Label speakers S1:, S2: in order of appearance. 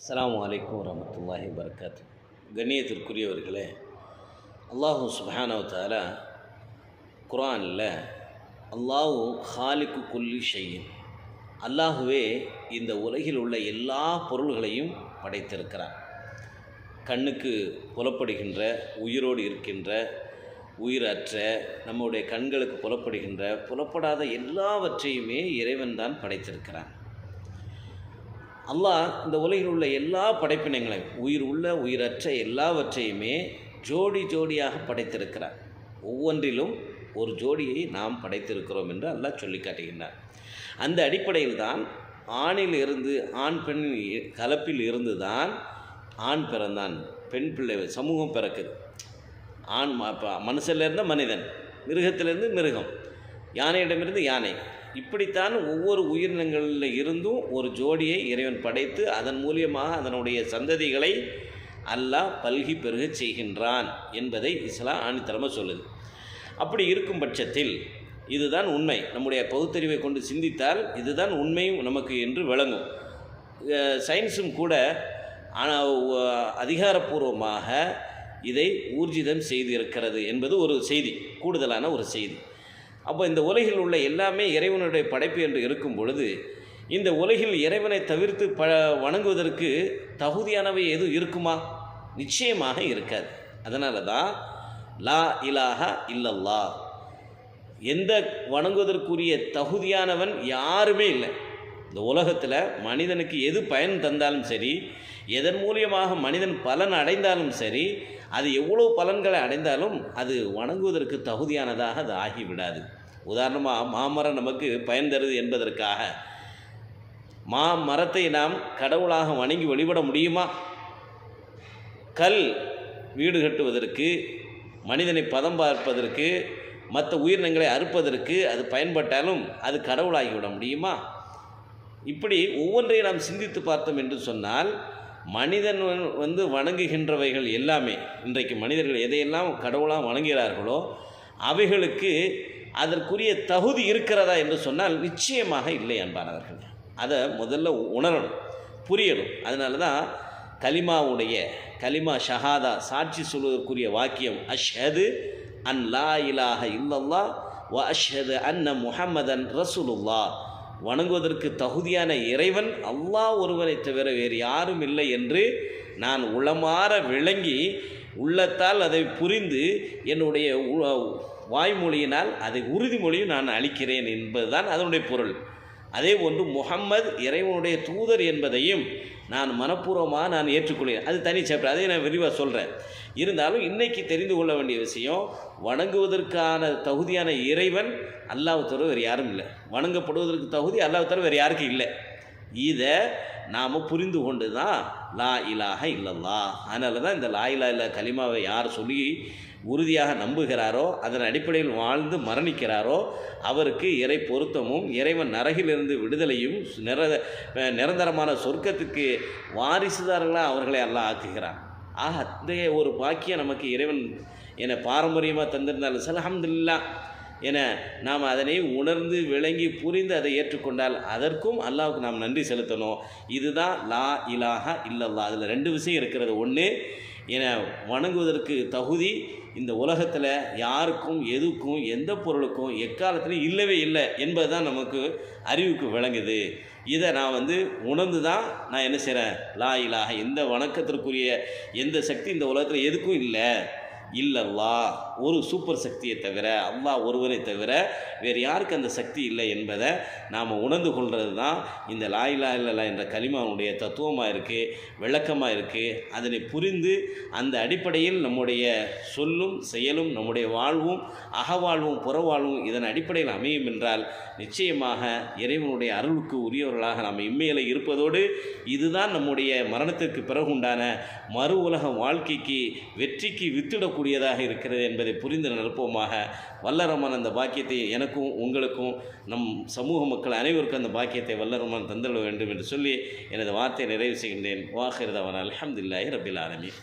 S1: அஸ்ஸலாமு அலைக்கும் வரஹ்மத்துல்லாஹி வபரகாத்து. கண்ணியத்திற்குரியவர்களே, அல்லாஹு சுப்ஹானஹு வ தஆலா குர்ஆனில் அல்லாஹு ஹாலிக்கு குல்லி ஷைஇன், அல்லாஹுவே இந்த உலகில் உள்ள எல்லா பொருள்களையும் படைத்திருக்கிறார். கண்ணுக்கு புலப்படுகின்ற, உயிரோடு இருக்கின்ற, உயிரற்ற, நம்முடைய கண்களுக்கு புலப்படுகின்ற, புலப்படாத எல்லாவற்றையுமே இறைவன் தான் படைத்திருக்கிறான். அல்லாஹ் இந்த உலகில் உள்ள எல்லா படைப்பினங்களையும், உயிர் உள்ள உயிரற்ற எல்லாவற்றையுமே ஜோடி ஜோடியாக படைத்திருக்கிறார். ஒவ்வொன்றிலும் ஒரு ஜோடியை நாம் படைத்திருக்கிறோம் என்று அல்லாஹ் சொல்லி காட்டுகின்றார். அந்த அடிப்படையில் தான் ஆணில் இருந்து ஆண் பெண் கலப்பில் இருந்து தான் ஆண் பிறந்தான், பெண் பிள்ளை சமூகம் பிறக்குது. ஆண் மனுஷன்லேருந்து மனிதன், மிருகத்திலிருந்து மிருகம், யானையிடமிருந்து யானை, இப்படித்தான் ஒவ்வொரு உயிரினங்களில் இருந்தும் ஒரு ஜோடியை இறைவன் படைத்து அதன் மூலியமாக அதனுடைய சந்ததிகளை அல்லாஹ் பல்கி பெருக செய்கின்றான் என்பதை இஸ்லாம் ஆணித்தரமாக சொல்லுது. அப்படி இருக்கும் பட்சத்தில் இதுதான் உண்மை. நம்முடைய பகுத்தறிவை கொண்டு சிந்தித்தால் இதுதான் உண்மையும் நமக்கு என்று விளங்கும். சயின்ஸும் கூட அதிகாரப்பூர்வமாக இதை ஊர்ஜிதம் செய்திருக்கிறது என்பது ஒரு செய்தி, கூடுதலான ஒரு செய்தி. அப்போ இந்த உலகில் உள்ள எல்லாமே இறைவனுடைய படைப்பு என்று இருக்கும் பொழுது, இந்த உலகில் இறைவனை தவிர்த்து வணங்குவதற்கு தகுதியானவை எதுவும் இருக்குமா? நிச்சயமாக இருக்காது. அதனால தான் லா இலாஹா இல்லல்லா, எந்த வணங்குவதற்குரிய தகுதியானவன் யாருமே இல்லை. இந்த உலகத்தில் மனிதனுக்கு எது பயன் தந்தாலும் சரி, எதன் மூலியமாக மனிதன் பலன் அடைந்தாலும் சரி, அது எவ்வளோ பலன்களை அடைந்தாலும் அது வணங்குவதற்கு தகுதியானதாக அது ஆகிவிடாது. உதாரணமாக மாமரம் நமக்கு பயன் தருது என்பதற்காக மாமரத்தை நாம் கடவுளாக வணங்கி வழிபட முடியுமா? கல் வீடு கட்டுவதற்கு, மனிதனை பதம் பார்ப்பதற்கு, மற்ற உயிரினங்களை அறுப்பதற்கு அது பயன்பட்டாலும் அது கடவுளாகிவிட முடியுமா? இப்படி ஒவ்வொன்றையும் நாம் சிந்தித்து பார்த்தோம் என்று சொன்னால், மனிதன் வணங்குகின்றவைகள் எல்லாமே, இன்றைக்கு மனிதர்கள் எதையெல்லாம் கடவுளாக வணங்குகிறார்களோ அவைகளுக்கு அதற்குரிய தகுதி இருக்கிறதா என்று சொன்னால் நிச்சயமாக இல்லை அன்பானவர்கள். அதை முதல்ல உணரணும், புரியணும். அதனால தான் கலிமா ஷஹாதா, சாட்சி சொல்வதற்குரிய வாக்கியம் அஷ்ஹது அன் லா இலாஹ இல்லல்லாஹ் வ அஷ்ஹது அன்ன முஹம்மதன் ரசூலுல்லாஹ், வணங்குவதற்கு தகுதியான இறைவன் அல்லாஹ் ஒருவனை தவிர வேறு யாரும் இல்லை என்று நான் உளமாற விளங்கி உள்ளத்தால் அதை புரிந்து என்னுடைய வாய்மொழியினால் அதை உறுதிமொழியும் நான் அளிக்கிறேன் என்பதுதான் அதனுடைய பொருள். அதே போன்று முஹம்மது இறைவனுடைய தூதர் என்பதையும் நான் மனப்பூர்வமாக நான் ஏற்றுக்கொள்கிறேன். அது தனி சாப்டர், அதை நான் விரிவாக சொல்கிறேன். இருந்தாலும் இன்றைக்கி தெரிந்து கொள்ள வேண்டிய விஷயம், வணங்குவதற்கான தகுதியான இறைவன் அல்லாஹ் தவிர வேறு யாரும் இல்லை. வணங்கப்படுவதற்கு தகுதி அல்லாஹ் தவிர வேறு யாருக்கும் இல்லை. இதை நாம் புரிந்து கொண்டு தான் லா இலாஹ இல்லல்லாஹ். அதனால தான் இந்த லா இலாஹ இல்ல கலிமாவை யார் சொல்லி உறுதியாக நம்புகிறாரோ, அதன் அடிப்படையில் வாழ்ந்து மரணிக்கிறாரோ, அவருக்கு இறை பொருத்தமும் இறைவன் நரகிலிருந்து விடுதலையும் நிரந்தரமான சொர்க்கத்துக்கு வாரிசுதாரர்களாக அவர்களை அல்லாஹ் ஆக்குகிறான். அத்தகைய ஒரு பாக்கியம் நமக்கு இறைவன் என பாரம்பரியமாக தந்திருந்தாலும் சரி, அல்ஹம்துலில்லாஹ் என நாம் அதனை உணர்ந்து விளங்கி புரிந்து அதை ஏற்றுக்கொண்டால் அதற்கும் அல்லாஹ்வுக்கு நாம் நன்றி செலுத்தணும். இதுதான் லா இலாஹா இல்லல்லாஹ். அதில் ரெண்டு விஷயம் இருக்கிறது. ஒன்று, என வணங்குவதற்கு தகுதி இந்த உலகத்தில் யாருக்கும் எதுக்கும் எந்த பொருளுக்கும் எக்காலத்திலையும் இல்லவே இல்லை என்பது தான் நமக்கு அறிவுக்கு விளங்குது. இதை நான் உணர்ந்து தான் நான் என்ன செய்கிறேன், லா இலாஹ, எந்த வணக்கத்திற்குரிய எந்த சக்தி இந்த உலகத்தில் எதுக்கும் இல்லை, இல்லல்லாஹ், ஒரு சூப்பர் சக்தியை தவிர, அல்லாஹ் ஒருவரை தவிர வேறு யாருக்கு அந்த சக்தி இல்லை என்பதை நாம் உணர்ந்து கொள்வது தான் இந்த லா இலாஹ இல்லல்லாஹ் என்ற கலிமாவுடைய தத்துவமாக இருக்குது, விளக்கமாக இருக்குது. அதனை புரிந்து அந்த அடிப்படையில் நம்முடைய சொல்லும் செயலும் நம்முடைய வாழ்வும் அகவாழ்வும் புறவாழ்வும் இதன் அடிப்படையில் அமையும் என்றால் நிச்சயமாக இறைவனுடைய அருளுக்கு உரியவர்களாக நாம் இம்மையில் இருப்பதோடு இதுதான் நம்முடைய மரணத்திற்கு பிறகு உண்டான மறு உலக வாழ்க்கைக்கு வெற்றிக்கு வித்திடக்கூடியதாக இருக்கிறது என்பதை புரிந்து நடப்போமாக. வல்லரமான் அந்த பாக்கியத்தை எனக்கும் உங்களுக்கும் நம் சமூக மக்கள் அனைவருக்கும் அந்த பாக்கியத்தை வல்லரமான் தந்துள்ள வேண்டும் என்று சொல்லி எனது வார்த்தையை நிறைவு செய்கின்றேன். வாஹிர் தவானா அல்ஹம்துலில்லாஹி ரப்பில் ஆலமீன்.